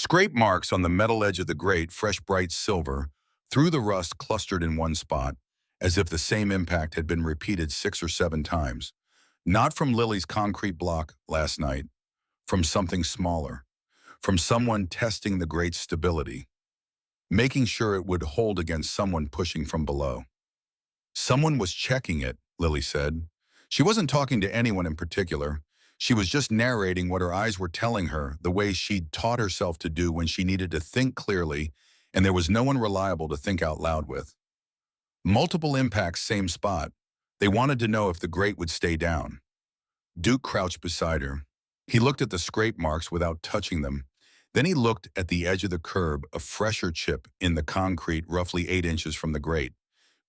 Scrape marks on the metal edge of the grate, fresh bright silver, through the rust clustered in one spot, as if the same impact had been repeated 6 or 7 times. Not from Lily's concrete block last night, from something smaller, from someone testing the grate's stability, making sure it would hold against someone pushing from below. Someone was checking it, Lily said. She wasn't talking to anyone in particular. She was just narrating what her eyes were telling her, the way she'd taught herself to do when she needed to think clearly and there was no one reliable to think out loud with. Multiple impacts, same spot. They wanted to know if the grate would stay down. Duke crouched beside her. He looked at the scrape marks without touching them. Then he looked at the edge of the curb, a fresher chip in the concrete roughly 8 inches from the grate.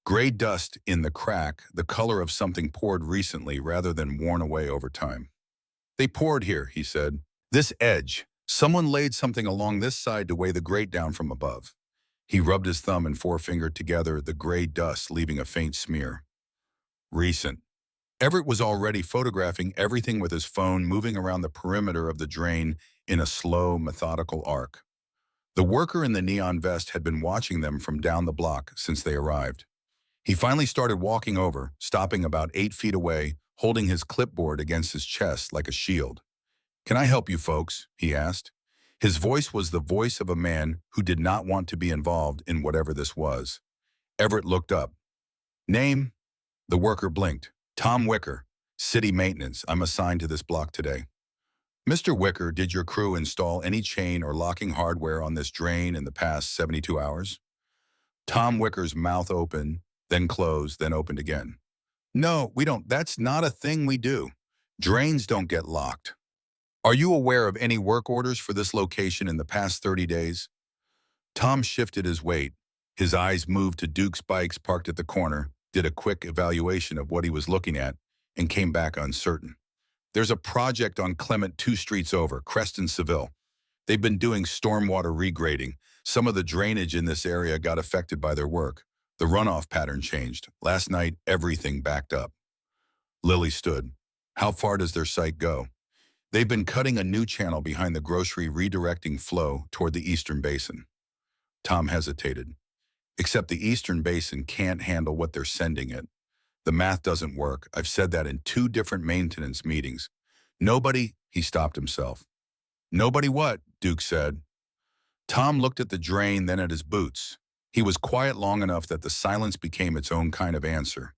Gray dust in the crack, the color of something poured recently rather than worn away over time. They poured here, he said. This edge. Someone laid something along this side to weigh the grate down from above. He rubbed his thumb and forefinger together, the gray dust leaving a faint smear. Recent. Everett was already photographing everything with his phone, moving around the perimeter of the drain in a slow, methodical arc. The worker in the neon vest had been watching them from down the block since they arrived. He finally started walking over, stopping about 8 feet away, holding his clipboard against his chest like a shield. "Can I help you folks?" he asked. His voice was the voice of a man who did not want to be involved in whatever this was. Everett looked up. "Name?" The worker blinked. "Tom Wicker, City Maintenance. I'm assigned to this block today." "Mr. Wicker, did your crew install any chain or locking hardware on this drain in the past 72 hours? Tom Wicker's mouth opened, then closed, then opened again. "No, we don't. That's not a thing we do. Drains don't get locked." "Are you aware of any work orders for this location in the past 30 days? Tom shifted his weight. His eyes moved to Duke's bikes parked at the corner, did a quick evaluation of what he was looking at, and came back uncertain. "There's a project on Clement 2 streets over, Creston Seville. They've been doing stormwater regrading. Some of the drainage in this area got affected by their work. The runoff pattern changed. Last night, everything backed up." Lily stood. "How far does their site go?" "They've been cutting a new channel behind the grocery, redirecting flow toward the Eastern Basin." Tom hesitated. "Except the Eastern Basin can't handle what they're sending it. The math doesn't work. I've said that in 2 different maintenance meetings. Nobody," he stopped himself. "Nobody what?" Duke said. Tom looked at the drain, then at his boots. He was quiet long enough that the silence became its own kind of answer.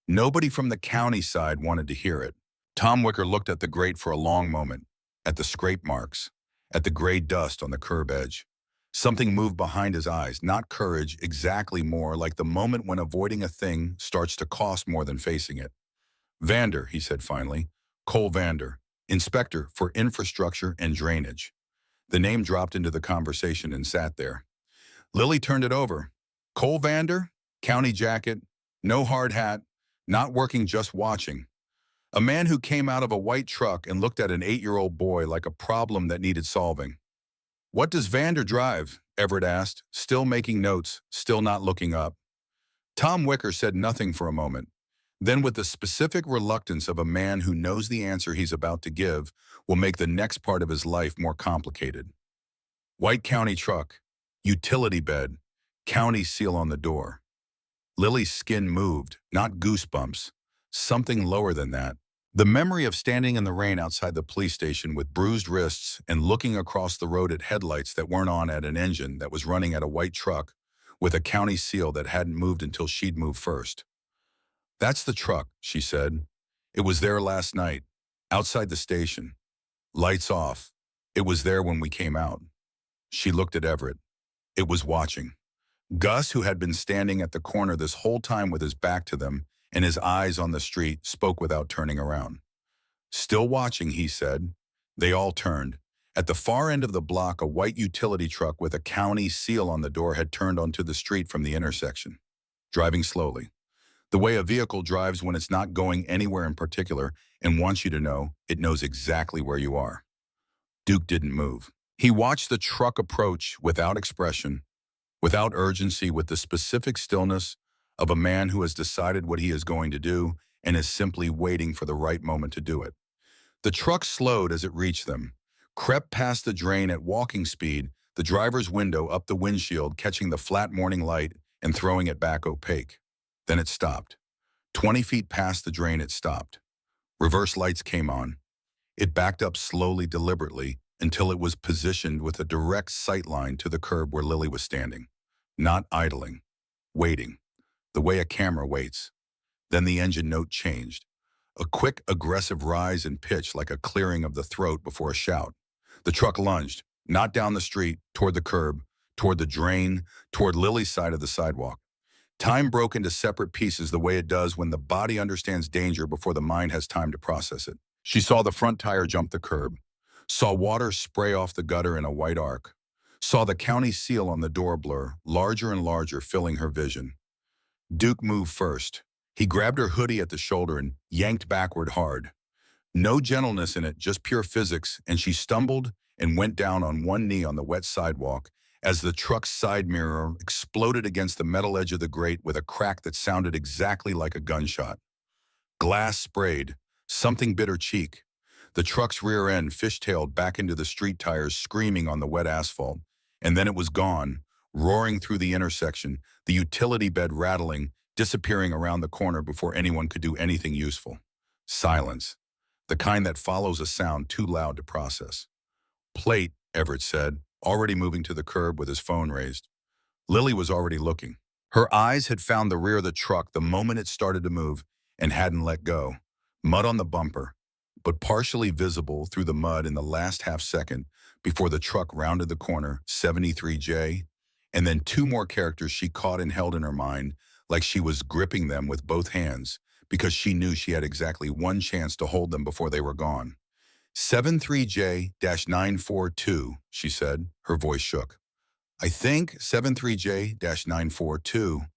Nobody from the county side wanted to hear it. Tom Wicker looked at the grate for a long moment, at the scrape marks, at the gray dust on the curb edge. Something moved behind his eyes, not courage, exactly more like the moment when avoiding a thing starts to cost more than facing it. "Vander," he said finally. "Cole Vander, Inspector for Infrastructure and Drainage." The name dropped into the conversation and sat there. Lily turned it over. "Cole Vander? County jacket, no hard hat, not working, just watching. A man who came out of a white truck and looked at an 8-year-old boy like a problem that needed solving." "What does Vander drive?" Everett asked, still making notes, still not looking up. Tom Wicker said nothing for a moment. Then, with the specific reluctance of a man who knows the answer he's about to give will make the next part of his life more complicated. "White county truck, utility bed, county seal on the door." Lily's skin moved, not goosebumps, something lower than that. The memory of standing in the rain outside the police station with bruised wrists and looking across the road at headlights that weren't on at an engine that was running at a white truck with a county seal that hadn't moved until she'd moved first. "That's the truck," she said. "It was there last night, outside the station. Lights off. It was there when we came out." She looked at Everett. It was watching. Gus, who had been standing at the corner this whole time with his back to them and his eyes on the street, spoke without turning around. "Still watching," he said. They all turned. At the far end of the block, a white utility truck with a county seal on the door had turned onto the street from the intersection, driving slowly. The way a vehicle drives when it's not going anywhere in particular and wants you to know, it knows exactly where you are. Duke didn't move. He watched the truck approach without expression, without urgency, with the specific stillness of a man who has decided what he is going to do and is simply waiting for the right moment to do it. The truck slowed as it reached them, crept past the drain at walking speed, the driver's window up the windshield, catching the flat morning light and throwing it back opaque. Then it stopped. 20 feet past the drain, it stopped. Reverse lights came on. It backed up slowly, deliberately, until it was positioned with a direct sight line to the curb where Lily was standing. Not idling. Waiting. The way a camera waits. Then the engine note changed. A quick, aggressive rise in pitch, like a clearing of the throat before a shout. The truck lunged, not down the street, toward the curb, toward the drain, toward Lily's side of the sidewalk. Time broke into separate pieces the way it does when the body understands danger before the mind has time to process it. She saw the front tire jump the curb, saw water spray off the gutter in a white arc, saw the county seal on the door blur, larger and larger, filling her vision. Duke moved first. He grabbed her hoodie at the shoulder and yanked backward hard. No gentleness in it, just pure physics, and she stumbled and went down on one knee on the wet sidewalk as the truck's side mirror exploded against the metal edge of the grate with a crack that sounded exactly like a gunshot. Glass sprayed, something bit her cheek. The truck's rear end fishtailed back into the street tires, screaming on the wet asphalt. And then it was gone, roaring through the intersection, the utility bed rattling, disappearing around the corner before anyone could do anything useful. Silence. The kind that follows a sound too loud to process. Plate, Everett said, already moving to the curb with his phone raised. Lily was already looking. Her eyes had found the rear of the truck the moment it started to move and hadn't let go. Mud on the bumper, but partially visible through the mud in the last half second before the truck rounded the corner, 73J, and then two more characters she caught and held in her mind like she was gripping them with both hands because she knew she had exactly one chance to hold them before they were gone. 73J-942, she said. Her voice shook. I think 73J-942.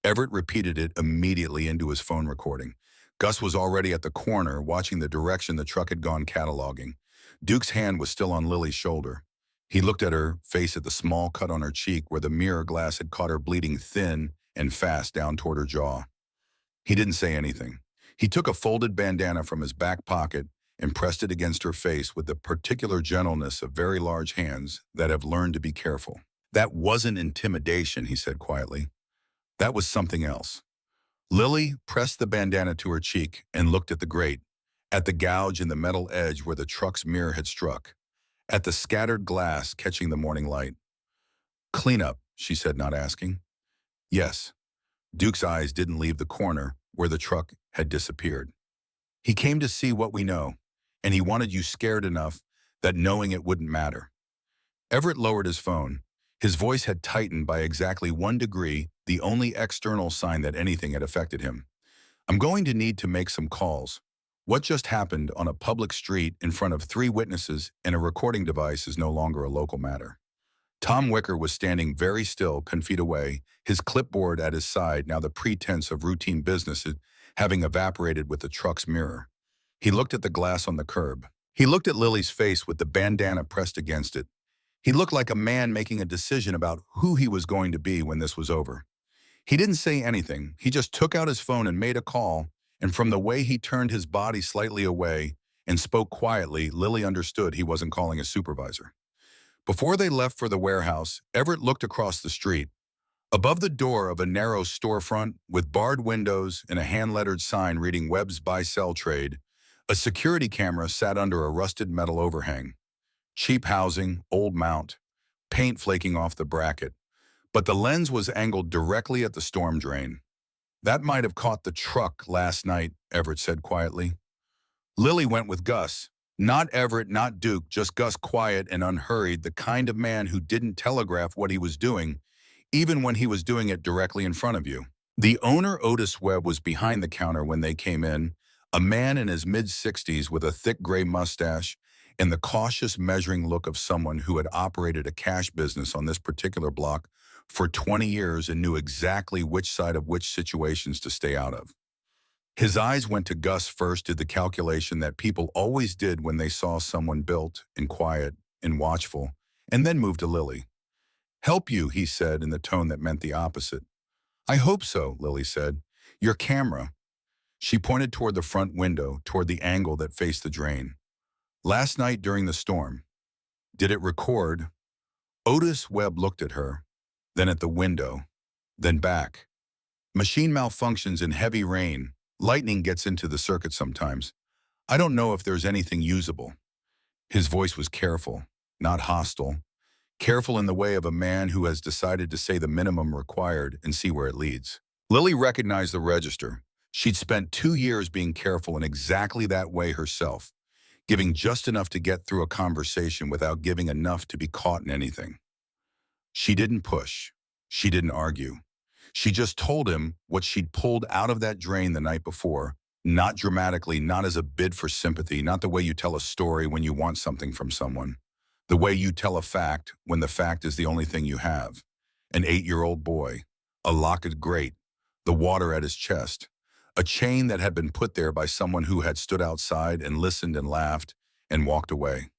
Everett repeated it immediately into his phone recording. Gus was already at the corner, watching the direction the truck had gone, cataloging. Duke's hand was still on Lily's shoulder. He looked at her face, at the small cut on her cheek where the mirror glass had caught her, bleeding thin and fast down toward her jaw. He didn't say anything. He took a folded bandana from his back pocket and pressed it against her face with the particular gentleness of very large hands that have learned to be careful. That wasn't intimidation, he said quietly. That was something else. Lily pressed the bandana to her cheek and looked at the grate, at the gouge in the metal edge where the truck's mirror had struck, at the scattered glass catching the morning light. Clean up, she said, not asking. Yes. Duke's eyes didn't leave the corner where the truck had disappeared. He came to see what we know, and he wanted you scared enough that knowing it wouldn't matter. Everett lowered his phone. His voice had tightened by exactly 1 degree, the only external sign that anything had affected him. I'm going to need to make some calls. What just happened on a public street in front of 3 witnesses and a recording device is no longer a local matter. Tom Wicker was standing very still, 10 feet away, his clipboard at his side, now the pretense of routine business having evaporated with the truck's mirror. He looked at the glass on the curb. He looked at Lily's face with the bandana pressed against it. He looked like a man making a decision about who he was going to be when this was over. He didn't say anything. He just took out his phone and made a call, and from the way he turned his body slightly away and spoke quietly, Lily understood he wasn't calling a supervisor. Before they left for the warehouse, Everett looked across the street. Above the door of a narrow storefront with barred windows and a hand-lettered sign reading Webb's Buy-Sell Trade, a security camera sat under a rusted metal overhang. Cheap housing, old mount, paint flaking off the bracket, but the lens was angled directly at the storm drain. That might have caught the truck last night, Everett said quietly. Lily went with Gus. Not Everett, not Duke, just Gus, quiet and unhurried, the kind of man who didn't telegraph what he was doing, even when he was doing it directly in front of you. The owner, Otis Webb, was behind the counter when they came in, a man in his mid-60s with a thick gray mustache and the cautious, measuring look of someone who had operated a cash business on this particular block for 20 years and knew exactly which side of which situations to stay out of. His eyes went to Gus first, did the calculation that people always did when they saw someone built and quiet and watchful, and then moved to Lily. Help you, he said in the tone that meant the opposite. I hope so, Lily said. Your camera. She pointed toward the front window, toward the angle that faced the drain. Last night during the storm, Did it record? Otis Webb looked at her, then at the window, then back. Machine malfunctions in heavy rain. Lightning gets into the circuit sometimes. I don't know if there's anything usable. His voice was careful, not hostile. Careful in the way of a man who has decided to say the minimum required and see where it leads. Lily recognized the register. She'd spent 2 years being careful in exactly that way herself, giving just enough to get through a conversation without giving enough to be caught in anything. She didn't push. She didn't argue. She just told him what she'd pulled out of that drain the night before, not dramatically, not as a bid for sympathy, not the way you tell a story when you want something from someone, the way you tell a fact when the fact is the only thing you have. An 8-year-old boy, a locket grate, the water at his chest, a chain that had been put there by someone who had stood outside and listened and laughed and walked away.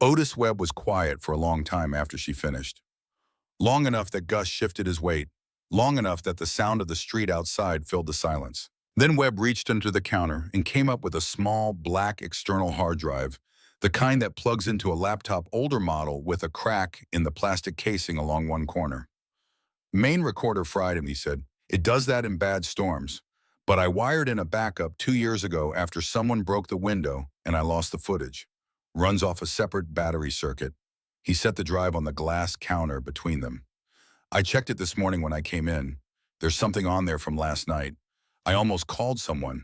Otis Webb was quiet for a long time after she finished. Long enough that Gus shifted his weight, long enough that the sound of the street outside filled the silence. Then Webb reached under the counter and came up with a small, black external hard drive, the kind that plugs into a laptop older model with a crack in the plastic casing along one corner. Main recorder fried him, he said. It does that in bad storms. But I wired in a backup 2 years ago after someone broke the window and I lost the footage. Runs off a separate battery circuit. He set the drive on the glass counter between them. I checked it this morning when I came in. There's something on there from last night. I almost called someone.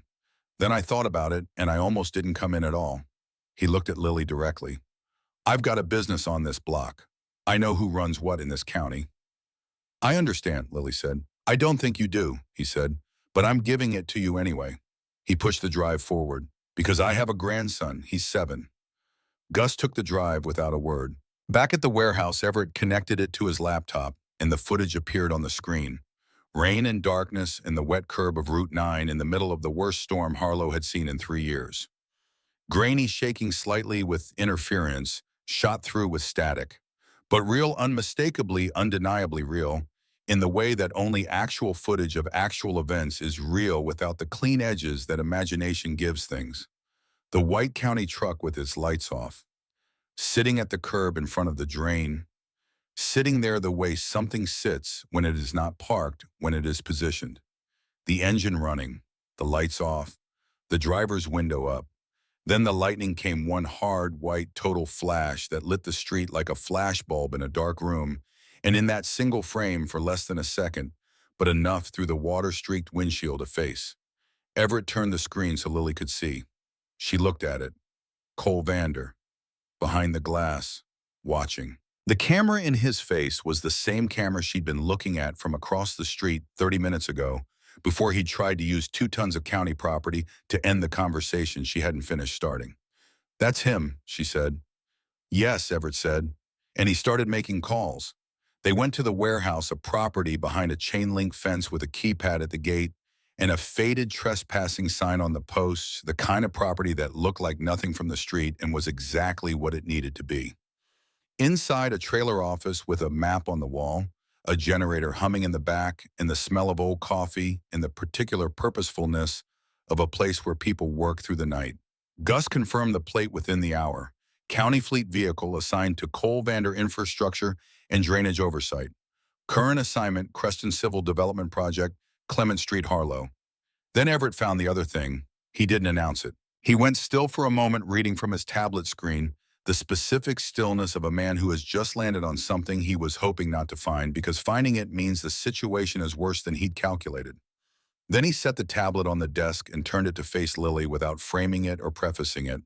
Then I thought about it, and I almost didn't come in at all. He looked at Lily directly. I've got a business on this block. I know who runs what in this county. I understand, Lily said. I don't think you do, he said, but I'm giving it to you anyway. He pushed the drive forward. Because I have a grandson, he's 7. Gus took the drive without a word. Back at the warehouse, Everett connected it to his laptop, and the footage appeared on the screen. Rain and darkness and the wet curb of Route 9 in the middle of the worst storm Harlow had seen in 3 years. Grainy, shaking slightly with interference, shot through with static. But real, unmistakably, undeniably real, in the way that only actual footage of actual events is real without the clean edges that imagination gives things. The white county truck with its lights off, sitting at the curb in front of the drain, sitting there the way something sits when it is not parked, when it is positioned. The engine running, the lights off, the driver's window up. Then the lightning came, one hard, white, total flash that lit the street like a flashbulb in a dark room, and in that single frame for less than a second, but enough through the water-streaked windshield to face. Everett turned the screen so Lily could see. She looked at it. Cole Vander, behind the glass, watching. The camera in his face was the same camera she'd been looking at from across the street 30 minutes ago, before he'd tried to use 2 tons of county property to end the conversation she hadn't finished starting. That's him, she said. Yes, Everett said, and he started making calls. They went to the warehouse, a property behind a chain-link fence with a keypad at the gate and a faded trespassing sign on the posts, the kind of property that looked like nothing from the street and was exactly what it needed to be. Inside, a trailer office with a map on the wall, a generator humming in the back, and the smell of old coffee and the particular purposefulness of a place where people work through the night. Gus confirmed the plate within the hour. County fleet vehicle assigned to Cole Vander Infrastructure and Drainage Oversight. Current assignment, Creston Civil Development Project, Clement Street, Harlow. Then Everett found the other thing. He didn't announce it. He went still for a moment, reading from his tablet screen, the specific stillness of a man who has just landed on something he was hoping not to find, because finding it means the situation is worse than he'd calculated. Then he set the tablet on the desk and turned it to face Lily without framing it or prefacing it.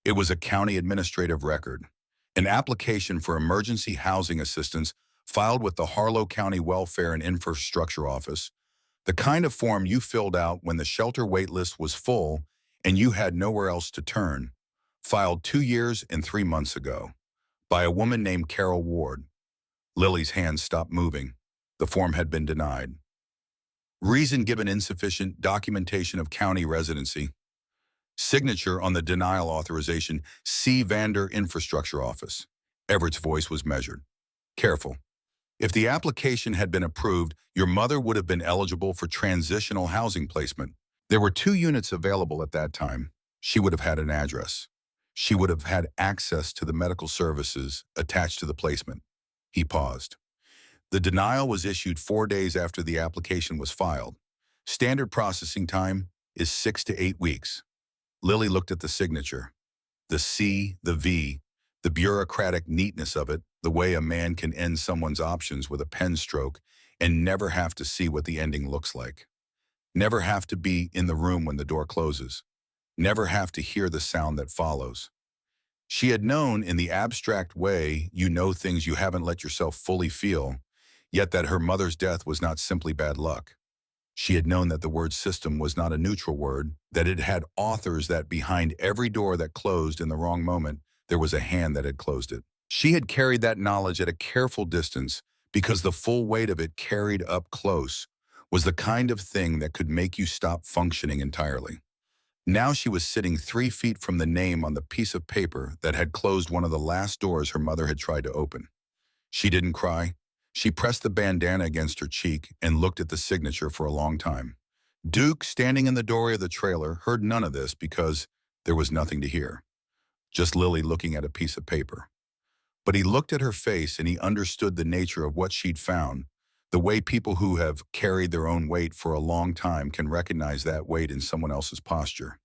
It was a county administrative record, an application for emergency housing assistance filed with the Harlow County Welfare and Infrastructure Office, the kind of form you filled out when the shelter wait list was full and you had nowhere else to turn, filed 2 years and 3 months ago, by a woman named Carol Ward. Lily's hands stopped moving. The form had been denied. Reason given: insufficient documentation of county residency. Signature on the denial authorization, C. Vander Infrastructure Office. Everett's voice was measured. Careful. If the application had been approved, your mother would have been eligible for transitional housing placement. There were 2 units available at that time. She would have had an address. she would have had access to the medical services attached to the placement. He paused. The denial was issued 4 days after the application was filed. Standard processing time is 6 to 8 weeks. Lily looked at the signature. The C, the V, the bureaucratic neatness of it, the way a man can end someone's options with a pen stroke and never have to see what the ending looks like. Never have to be in the room when the door closes. Never have to hear the sound that follows. She had known in the abstract way you know things you haven't let yourself fully feel, yet that her mother's death was not simply bad luck. She had known that the word system was not a neutral word, that it had authors, that behind every door that closed in the wrong moment, there was a hand that had closed it. She had carried that knowledge at a careful distance because the full weight of it carried up close was the kind of thing that could make you stop functioning entirely. Now she was sitting 3 feet from the name on the piece of paper that had closed one of the last doors her mother had tried to open. She didn't cry. She pressed the bandana against her cheek and looked at the signature for a long time. Duke, standing in the doorway of the trailer, heard none of this because there was nothing to hear. Just Lily looking at a piece of paper. But he looked at her face and he understood the nature of what she'd found, the way people who have carried their own weight for a long time can recognize that weight in someone else's posture.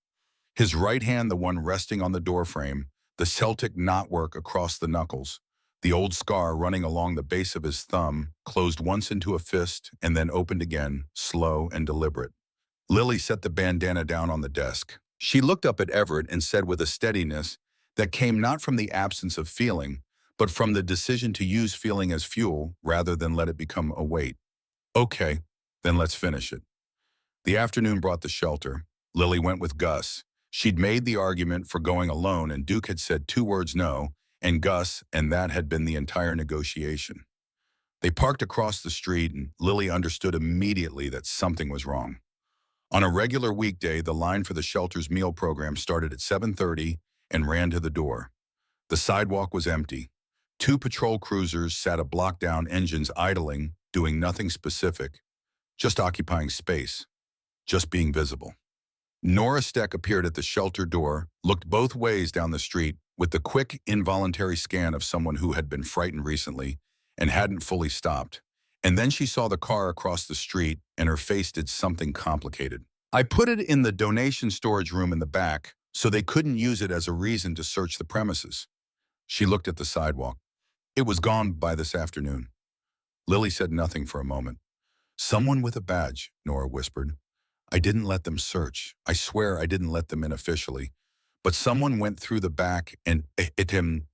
His right hand, the one resting on the doorframe, the Celtic knotwork across the knuckles, the old scar running along the base of his thumb, closed once into a fist and then opened again, slow and deliberate. Lily set the bandana down on the desk. She looked up at Everett and said with a steadiness that came not from the absence of feeling, but from the decision to use feeling as fuel rather than let it become a weight. Okay, then let's finish it. The afternoon brought the shelter. Lily went with Gus. She'd made the argument for going alone, and Duke had said 2 words no, and Gus, and that had been the entire negotiation. They parked across the street, and Lily understood immediately that something was wrong. On a regular weekday, the line for the shelter's meal program started at 7:30 and ran to the door. The sidewalk was empty. 2 patrol cruisers sat a block down, engines idling, doing nothing specific, just occupying space, just being visible. Nora Steck appeared at the shelter door, looked both ways down the street with the quick, involuntary scan of someone who had been frightened recently and hadn't fully stopped. And then she saw the car across the street and her face did something complicated. I put it in the donation storage room in the back so they couldn't use it as a reason to search the premises. She looked at the sidewalk. It was gone by this afternoon. Lily said nothing for a moment. Someone with a badge, Nora whispered. I didn't let them search. I swear I didn't let them in officially. But someone went through the back and it him.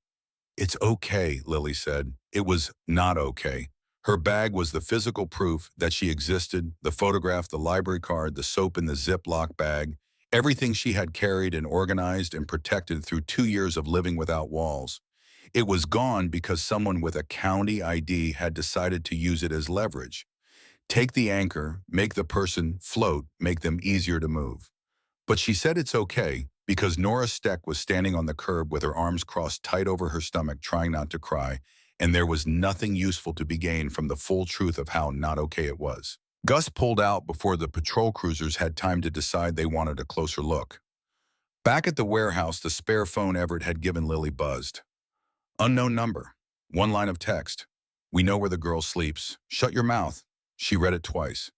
It's okay, Lily said. It was not okay. Her bag was the physical proof that she existed, the photograph, the library card, the soap in the Ziploc bag, everything she had carried and organized and protected through 2 years of living without walls. It was gone because someone with a county ID had decided to use it as leverage. Take the anchor, make the person float, make them easier to move. But she said it's okay because Nora Steck was standing on the curb with her arms crossed tight over her stomach, trying not to cry, and there was nothing useful to be gained from the full truth of how not okay it was. Gus pulled out before the patrol cruisers had time to decide they wanted a closer look. Back at the warehouse, the spare phone Everett had given Lily buzzed. Unknown number. 1 line of text. We know where the girl sleeps. Shut your mouth. She read it twice.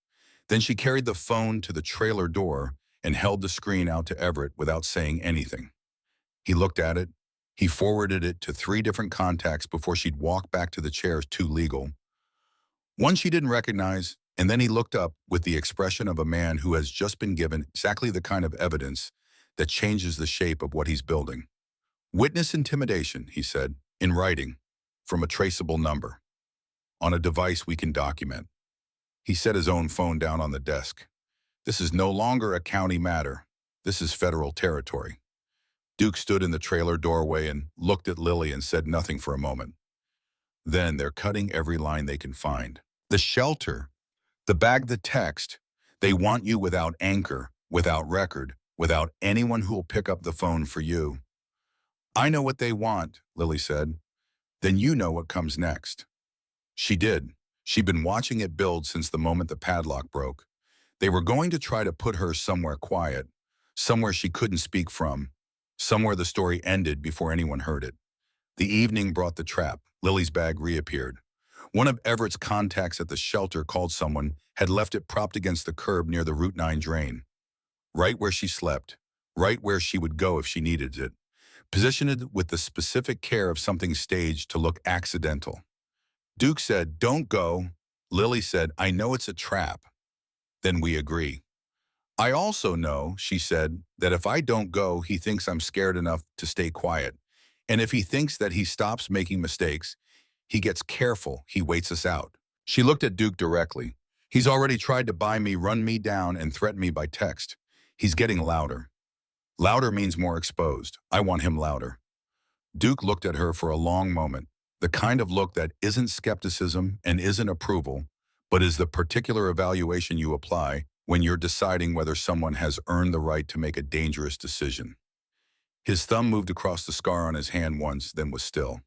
Then she carried the phone to the trailer door and held the screen out to Everett without saying anything. He looked at it. He forwarded it to 3 different contacts before she'd walk back to the chairs, 2 legal. One she didn't recognize, and then he looked up with the expression of a man who has just been given exactly the kind of evidence that changes the shape of what he's building. Witness intimidation, he said, in writing, from a traceable number, on a device we can document. He set his own phone down on the desk. This is no longer a county matter. This is federal territory. Duke stood in the trailer doorway and looked at Lily and said nothing for a moment. Then they're cutting every line they can find. The shelter, the bag, the text. They want you without anchor, without record, without anyone who will pick up the phone for you. I know what they want, Lily said. Then you know what comes next. She did. She'd been watching it build since the moment the padlock broke. They were going to try to put her somewhere quiet, somewhere she couldn't speak from, Somewhere the story ended before anyone heard it. The evening brought the trap. Lily's bag reappeared. One of Everett's contacts at the shelter called someone had left it propped against the curb near the Route 9 drain. Right where she slept. Right where she would go if she needed it. Positioned with the specific care of something staged to look accidental. Duke said, "Don't go." Lily said, "I know it's a trap." Then we agree. "I also know," she said, "that if I don't go, he thinks I'm scared enough to stay quiet. And if he thinks that he stops making mistakes, he gets careful, he waits us out." She looked at Duke directly. "He's already tried to buy me, run me down, and threaten me by text. He's getting louder. Louder means more exposed. I want him louder." Duke looked at her for a long moment, the kind of look that isn't skepticism and isn't approval, but is the particular evaluation you apply when you're deciding whether someone has earned the right to make a dangerous decision. His thumb moved across the scar on his hand once, then was still.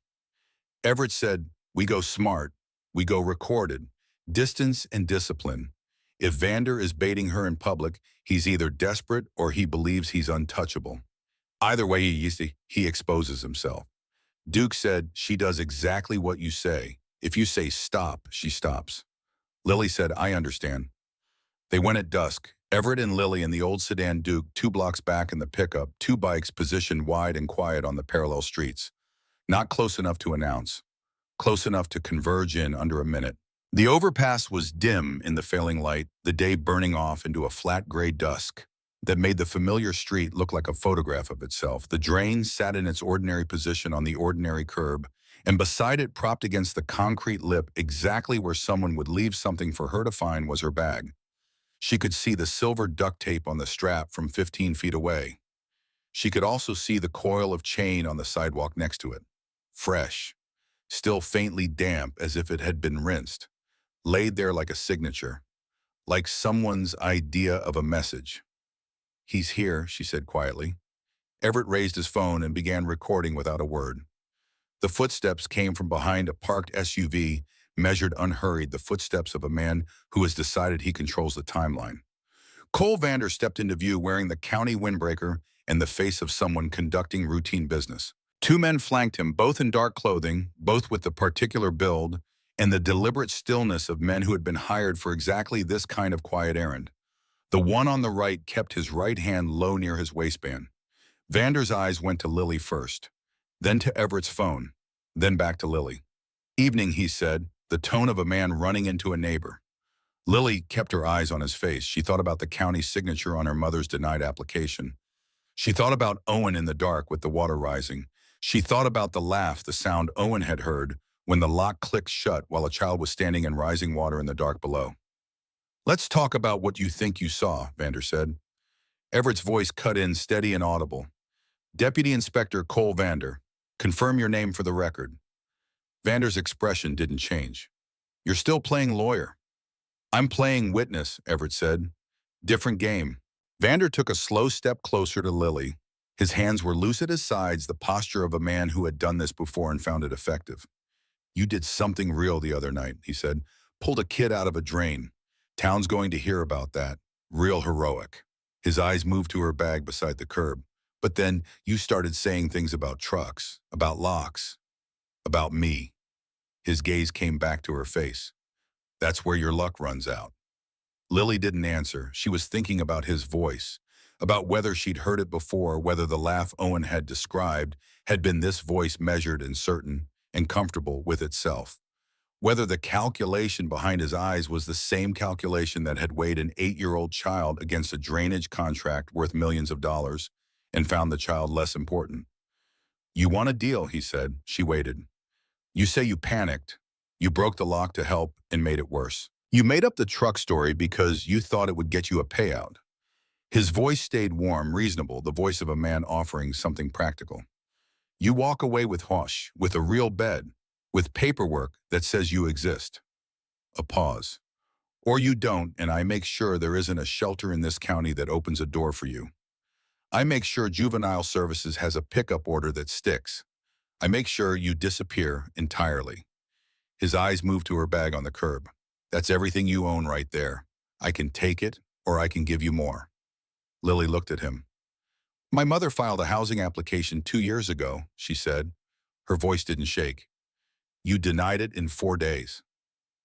Everett said, "We go smart, we go recorded, distance and discipline. If Vander is baiting her in public, he's either desperate or he believes he's untouchable. Either way, he exposes himself." Duke said, "She does exactly what you say. If you say stop, she stops." Lily said, "I understand." They went at dusk. Everett and Lily in the old sedan Duke, 2 blocks back in the pickup, 2 bikes positioned wide and quiet on the parallel streets. Not close enough to announce. Close enough to converge in under a minute. The overpass was dim in the failing light, the day burning off into a flat gray dusk that made the familiar street look like a photograph of itself. The drain sat in its ordinary position on the ordinary curb, and beside it, propped against the concrete lip, exactly where someone would leave something for her to find, was her bag. She could see the silver duct tape on the strap from 15 feet away. She could also see the coil of chain on the sidewalk next to it. Fresh, still faintly damp as if it had been rinsed, laid there like a signature, like someone's idea of a message. "He's here," she said quietly. Everett raised his phone and began recording without a word. The footsteps came from behind a parked SUV, measured unhurried, the footsteps of a man who has decided he controls the timeline. Cole Vander stepped into view wearing the county windbreaker and the face of someone conducting routine business. 2 men flanked him, both in dark clothing, both with the particular build and the deliberate stillness of men who had been hired for exactly this kind of quiet errand. The one on the right kept his right hand low near his waistband. Vander's eyes went to Lily first, then to Everett's phone, then back to Lily. "Evening," he said, the tone of a man running into a neighbor. Lily kept her eyes on his face. She thought about the county's signature on her mother's denied application. She thought about Owen in the dark with the water rising. She thought about the laugh, the sound Owen had heard when the lock clicked shut while a child was standing in rising water in the dark below. "Let's talk about what you think you saw," Vander said. Everett's voice cut in steady and audible. "Deputy Inspector Cole Vander, confirm your name for the record." Vander's expression didn't change. "You're still playing lawyer." "I'm playing witness," Everett said. "Different game." Vander took a slow step closer to Lily. His hands were loose at his sides, the posture of a man who had done this before and found it effective. "You did something real the other night," he said. "Pulled a kid out of a drain. Town's going to hear about that. Real heroic." His eyes moved to her bag beside the curb. "But then you started saying things about trucks, about locks, about me." His gaze came back to her face. "That's where your luck runs out." Lily didn't answer. She was thinking about his voice, about whether she'd heard it before, whether the laugh Owen had described had been this voice measured and certain and comfortable with itself, whether the calculation behind his eyes was the same calculation that had weighed an 8-year-old child against a drainage contract worth millions of dollars and found the child less important. "You want a deal," he said. She waited. "You say you panicked. You broke the lock to help and made it worse. You made up the truck story because you thought it would get you a payout." His voice stayed warm, reasonable, the voice of a man offering something practical. "You walk away with Hosh, with a real bed, with paperwork that says you exist." A pause. "Or you don't, and I make sure there isn't a shelter in this county that opens a door for you. I make sure juvenile services has a pickup order that sticks. I make sure you disappear entirely." His eyes moved to her bag on the curb. "That's everything you own right there. I can take it, or I can give you more." Lily looked at him. My mother filed a housing application 2 years ago, she said. Her voice didn't shake. You denied it in 4 days.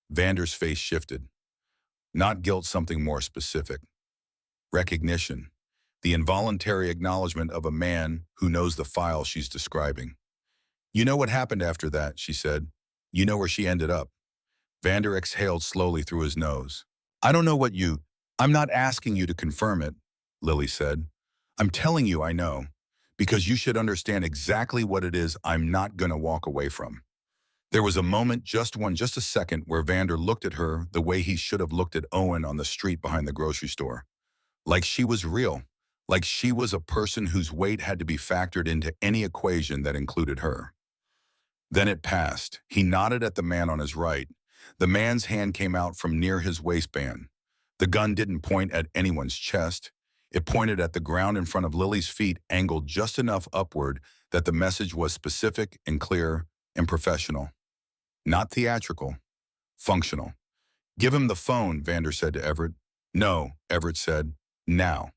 Vander's face shifted. Not guilt, something more specific. Recognition. The involuntary acknowledgement of a man who knows the file she's describing. You know what happened after that, she said. You know where she ended up. Vander exhaled slowly through his nose. I don't know what you... I'm not asking you to confirm it, Lily said. I'm telling you I know, because you should understand exactly what it is I'm not going to walk away from. There was a moment, just a second, where Vander looked at her the way he should have looked at Owen on the street behind the grocery store. Like she was real, like she was a person whose weight had to be factored into any equation that included her. Then it passed. He nodded at the man on his right. The man's hand came out from near his waistband. The gun didn't point at anyone's chest. It pointed at the ground in front of Lily's feet, angled just enough upward that the message was specific and clear and professional. Not theatrical, functional. Give him the phone, Vander said to Everett. No, Everett said. Now.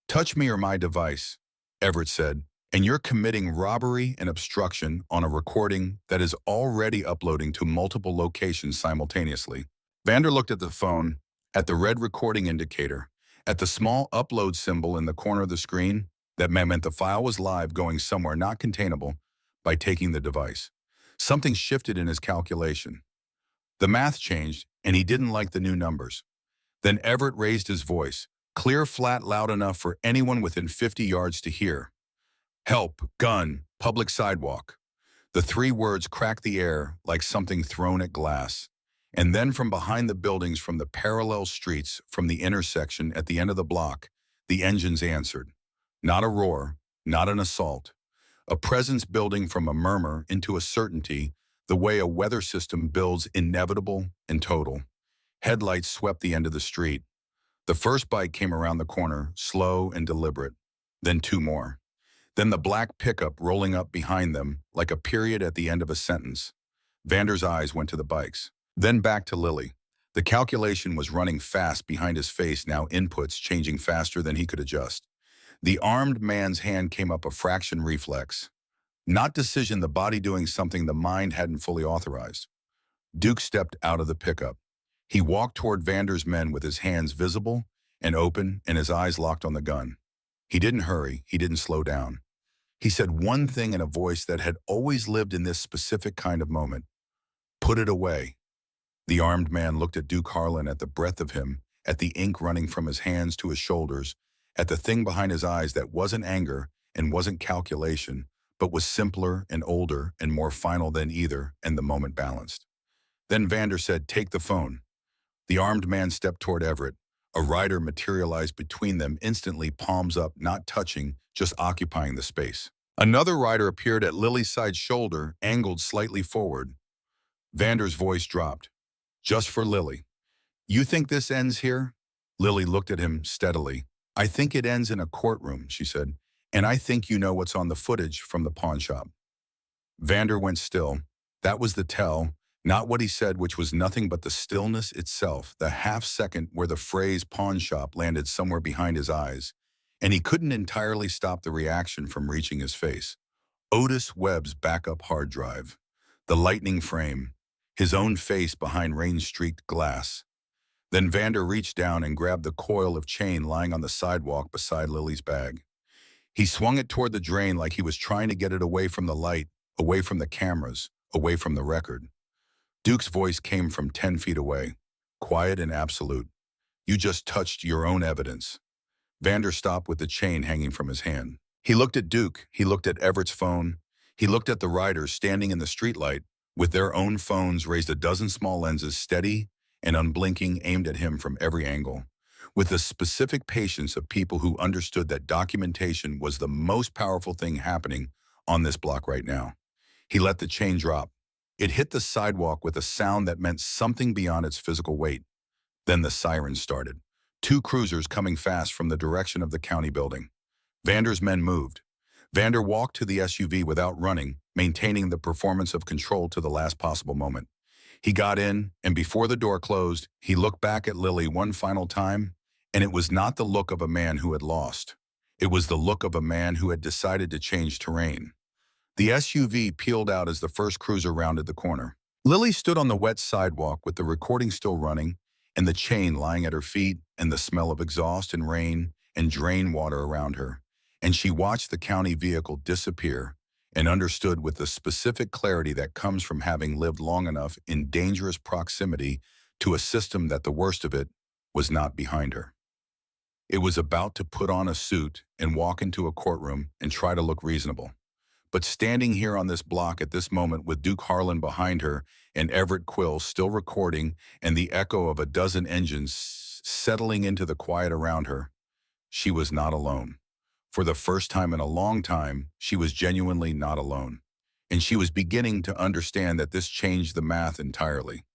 Touch me or my device, Everett said, and you're committing robbery and obstruction on a recording that is already uploading to multiple locations simultaneously. Vander looked at the phone, at the red recording indicator, at the small upload symbol in the corner of the screen. That meant the file was live, going somewhere not containable by taking the device. Something shifted in his calculation. The math changed, and he didn't like the new numbers. Then Everett raised his voice, clear, flat, loud enough for anyone within 50 yards to hear. Help, gun, public sidewalk. The three words cracked the air like something thrown at glass. And then from behind the buildings, from the parallel streets, from the intersection at the end of the block, the engines answered. Not a roar, not an assault. A presence building from a murmur into a certainty, the way a weather system builds inevitable and total. Headlights swept the end of the street. The first bike came around the corner, slow and deliberate. Then two more. Then the black pickup rolling up behind them, like a period at the end of a sentence. Vander's eyes went to the bikes. Then back to Lily. The calculation was running fast behind his face now, inputs changing faster than he could adjust. The armed man's hand came up, a fraction reflex. Not decision, the body doing something the mind hadn't fully authorized. Duke stepped out of the pickup. He walked toward Vander's men with his hands visible and open and his eyes locked on the gun. He didn't hurry, he didn't slow down. He said one thing in a voice that had always lived in this specific kind of moment. Put it away. The armed man looked at Duke Harlan, at the breath of him, at the ink running from his hands to his shoulders, at the thing behind his eyes that wasn't anger and wasn't calculation, but was simpler and older and more final than either, and the moment balanced. Then Vander said, take the phone. The armed man stepped toward Everett. A rider materialized between them instantly, palms up, not touching, just occupying the space. Another rider appeared at Lily's side shoulder, angled slightly forward. Vander's voice dropped. Just for Lily. You think this ends here? Lily looked at him steadily. I think it ends in a courtroom, she said. And I think you know what's on the footage from the pawn shop. Vander went still. That was the tell, not what he said, which was nothing but the stillness itself, the half second where the phrase pawn shop landed somewhere behind his eyes, and he couldn't entirely stop the reaction from reaching his face. Otis Webb's backup hard drive, the lightning frame, his own face behind rain-streaked glass. Then Vander reached down and grabbed the coil of chain lying on the sidewalk beside Lily's bag. He swung it toward the drain like he was trying to get it away from the light, away from the cameras, away from the record. Duke's voice came from 10 feet away, quiet and absolute. You just touched your own evidence. Vander stopped with the chain hanging from his hand. He looked at Duke, he looked at Everett's phone, he looked at the riders standing in the streetlight, with their own phones raised, a dozen small lenses, steady and unblinking, aimed at him from every angle, with the specific patience of people who understood that documentation was the most powerful thing happening on this block right now. He let the chain drop. It hit the sidewalk with a sound that meant something beyond its physical weight. Then the sirens started. Two cruisers coming fast from the direction of the county building. Vander's men moved. Vander walked to the SUV without running, maintaining the performance of control to the last possible moment. He got in, and before the door closed, he looked back at Lily one final time, and it was not the look of a man who had lost. It was the look of a man who had decided to change terrain. The SUV peeled out as the first cruiser rounded the corner. Lily stood on the wet sidewalk with the recording still running and the chain lying at her feet and the smell of exhaust and rain and drain water around her. And she watched the county vehicle disappear and understood with the specific clarity that comes from having lived long enough in dangerous proximity to a system that the worst of it was not behind her. It was about to put on a suit and walk into a courtroom and try to look reasonable. But standing here on this block at this moment with Duke Harlan behind her and Everett Quill still recording and the echo of a dozen engines settling into the quiet around her, she was not alone. For the first time in a long time, she was genuinely not alone. And she was beginning to understand that this changed the math entirely.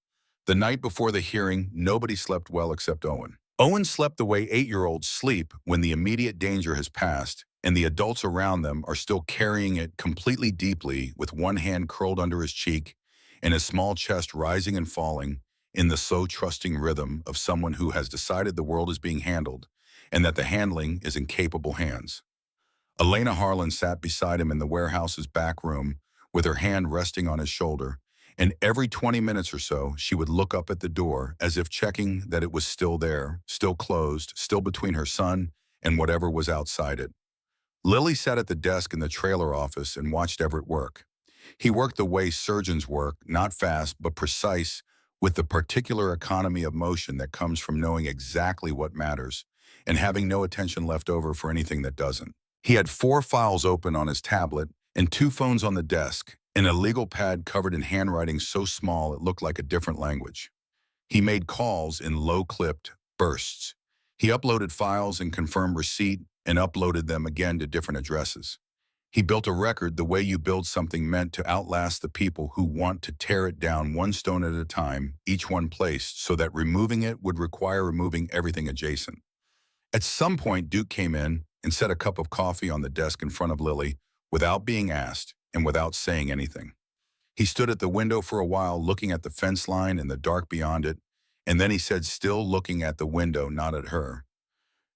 The night before the hearing, nobody slept well except Owen. Owen slept the way 8-year-olds sleep when the immediate danger has passed and the adults around them are still carrying it completely deeply with one hand curled under his cheek and his small chest rising and falling in the so trusting rhythm of someone who has decided the world is being handled and that the handling is in capable hands. Elena Harlan sat beside him in the warehouse's back room with her hand resting on his shoulder, and every 20 minutes or so, she would look up at the door as if checking that it was still there, still closed, still between her son and whatever was outside it. Lily sat at the desk in the trailer office and watched Everett work. He worked the way surgeons work, not fast, but precise, with the particular economy of motion that comes from knowing exactly what matters and having no attention left over for anything that doesn't. He had 4 files open on his tablet and 2 phones on the desk, and a legal pad covered in handwriting so small it looked like a different language. He made calls in low-clipped bursts. He uploaded files and confirmed receipt and uploaded them again to different addresses. He built a record the way you build something meant to outlast the people who want to tear it down one stone at a time, each one placed, so that removing it would require removing everything adjacent. At some point, Duke came in and set a cup of coffee on the desk in front of Lily without being asked and without saying anything. He stood at the window for a while looking at the fence line and the dark beyond it, and then he said, still looking at the window, not at her,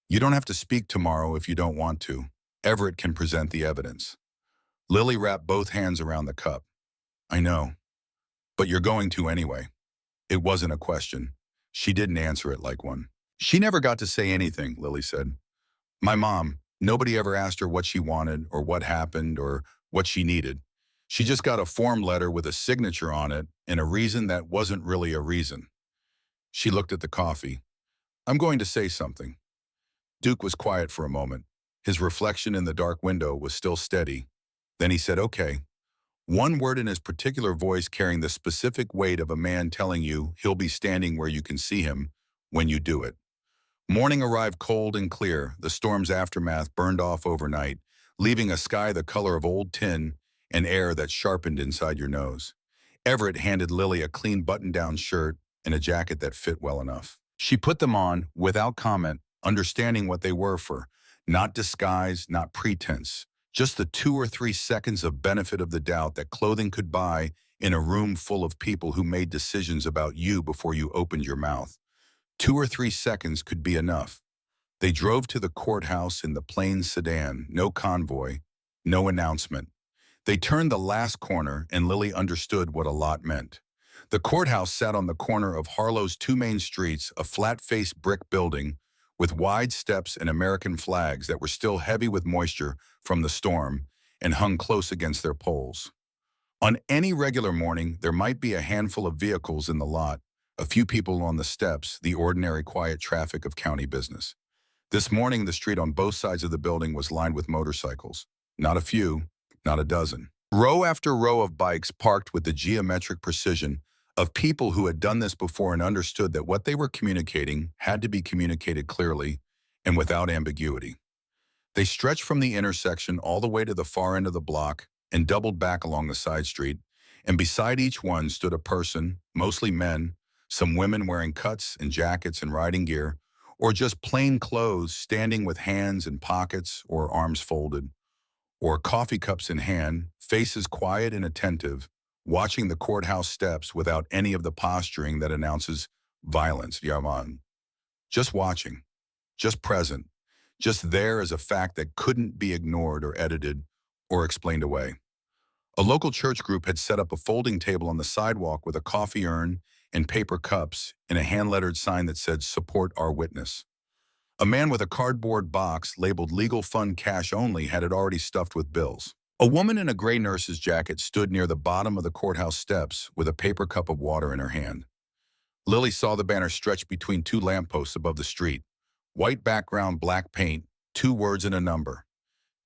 "You don't have to speak tomorrow if you don't want to. Everett can present the evidence." Lily wrapped both hands around the cup. "I know, but you're going to anyway." It wasn't a question. She didn't answer it like one. "She never got to say anything," Lily said. "My mom, nobody ever asked her what she wanted or what happened or what she needed. She just got a form letter with a signature on it and a reason that wasn't really a reason." She looked at the coffee. "I'm going to say something." Duke was quiet for a moment. His reflection in the dark window was still steady. Then he said, "Okay." One word in his particular voice carrying the specific weight of a man telling you he'll be standing where you can see him when you do it. Morning arrived cold and clear. The storm's aftermath burned off overnight, leaving a sky the color of old tin and air that sharpened inside your nose. Everett handed Lily a clean button-down shirt and a jacket that fit well enough. She put them on without comment, understanding what they were for. Not disguise, not pretense. Just the 2 or 3 seconds of benefit of the doubt that clothing could buy in a room full of people who made decisions about you before you opened your mouth. 2 or 3 seconds could be enough. They drove to the courthouse in the plain sedan, no convoy, no announcement. They turned the last corner and Lily understood what a lot meant. The courthouse sat on the corner of Harlow's 2 main streets, a flat-faced brick building with wide steps and American flags that were still heavy with moisture from the storm and hung close against their poles. On any regular morning, there might be a handful of vehicles in the lot, a few people on the steps, the ordinary quiet traffic of county business. This morning, the street on both sides of the building was lined with motorcycles. Not a few, not a dozen. Row after row of bikes parked with the geometric precision of people who had done this before and understood that what they were communicating had to be communicated clearly and without ambiguity. They stretched from the intersection all the way to the far end of the block and doubled back along the side street, and beside each one stood a person, mostly men, some women wearing cuts and jackets and riding gear, or just plain clothes standing with hands in pockets or arms folded, or coffee cups in hand, faces quiet and attentive, watching the courthouse steps without any of the posturing that announces violence, Yaman. Just watching, just present, just there as a fact that couldn't be ignored or edited or explained away. A local church group had set up a folding table on the sidewalk with a coffee urn and paper cups and a hand-lettered sign that said, "Support our witness." A man with a cardboard box labeled "Legal Fund Cash Only" had it already stuffed with bills. A woman in a gray nurse's jacket stood near the bottom of the courthouse steps with a paper cup of water in her hand. Lily saw the banner stretched between two lampposts above the street. White background, black paint, two words and a number.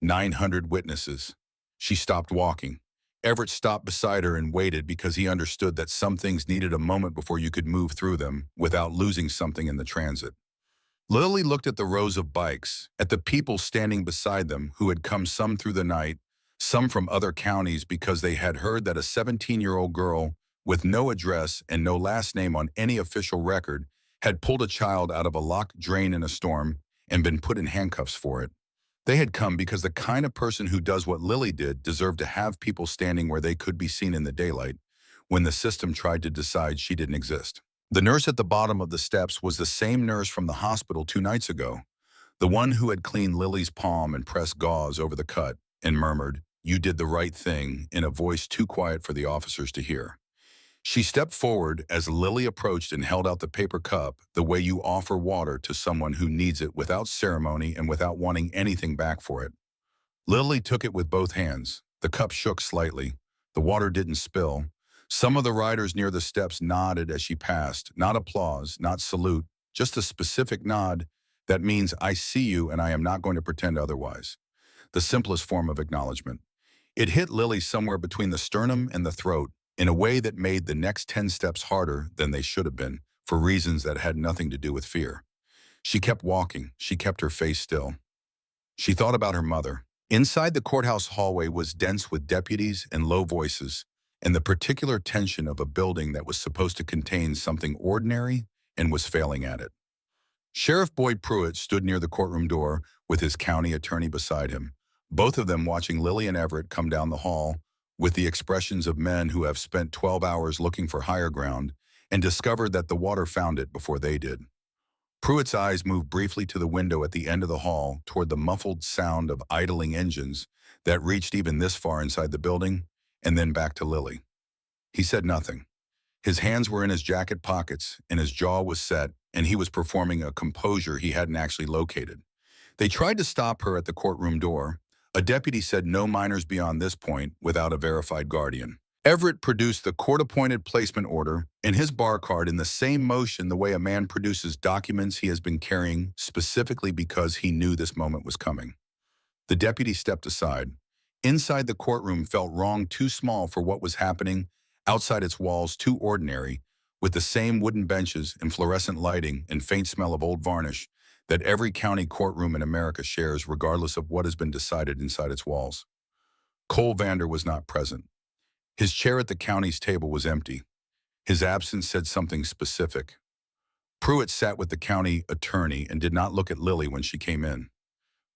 900 witnesses. She stopped walking. Everett stopped beside her and waited because he understood that some things needed a moment before you could move through them without losing something in the transit. Lily looked at the rows of bikes, at the people standing beside them who had come some through the night, some from other counties because they had heard that a 17-year-old girl with no address and no last name on any official record had pulled a child out of a locked drain in a storm and been put in handcuffs for it. They had come because the kind of person who does what Lily did deserved to have people standing where they could be seen in the daylight when the system tried to decide she didn't exist. The nurse at the bottom of the steps was the same nurse from the hospital 2 nights ago, the one who had cleaned Lily's palm and pressed gauze over the cut and murmured, "You did the right thing," in a voice too quiet for the officers to hear. She stepped forward as Lily approached and held out the paper cup the way you offer water to someone who needs it without ceremony and without wanting anything back for it. Lily took it with both hands. The cup shook slightly. The water didn't spill. Some of the riders near the steps nodded as she passed. Not applause, not salute, just a specific nod that means "I see you and I am not going to pretend otherwise." The simplest form of acknowledgement. It hit Lily somewhere between the sternum and the throat in a way that made the next 10 steps harder than they should have been for reasons that had nothing to do with fear. She kept walking. She kept her face still. She thought about her mother. Inside the courthouse hallway was dense with deputies and low voices, and the particular tension of a building that was supposed to contain something ordinary and was failing at it. Sheriff Boyd Pruitt stood near the courtroom door with his county attorney beside him, both of them watching Lily and Everett come down the hall with the expressions of men who have spent 12 hours looking for higher ground and discovered that the water found it before they did. Pruitt's eyes moved briefly to the window at the end of the hall toward the muffled sound of idling engines that reached even this far inside the building, and then back to Lily. He said nothing. His hands were in his jacket pockets, and his jaw was set, and he was performing a composure he hadn't actually located. They tried to stop her at the courtroom door. A deputy said no minors beyond this point without a verified guardian. Everett produced the court-appointed placement order and his bar card in the same motion the way a man produces documents he has been carrying specifically because he knew this moment was coming. The deputy stepped aside. Inside the courtroom felt wrong, too small for what was happening. Outside its walls, too ordinary, with the same wooden benches and fluorescent lighting and faint smell of old varnish that every county courtroom in America shares regardless of what has been decided inside its walls. Cole Vander was not present. His chair at the county's table was empty. His absence said something specific. Pruitt sat with the county attorney and did not look at Lily when she came in.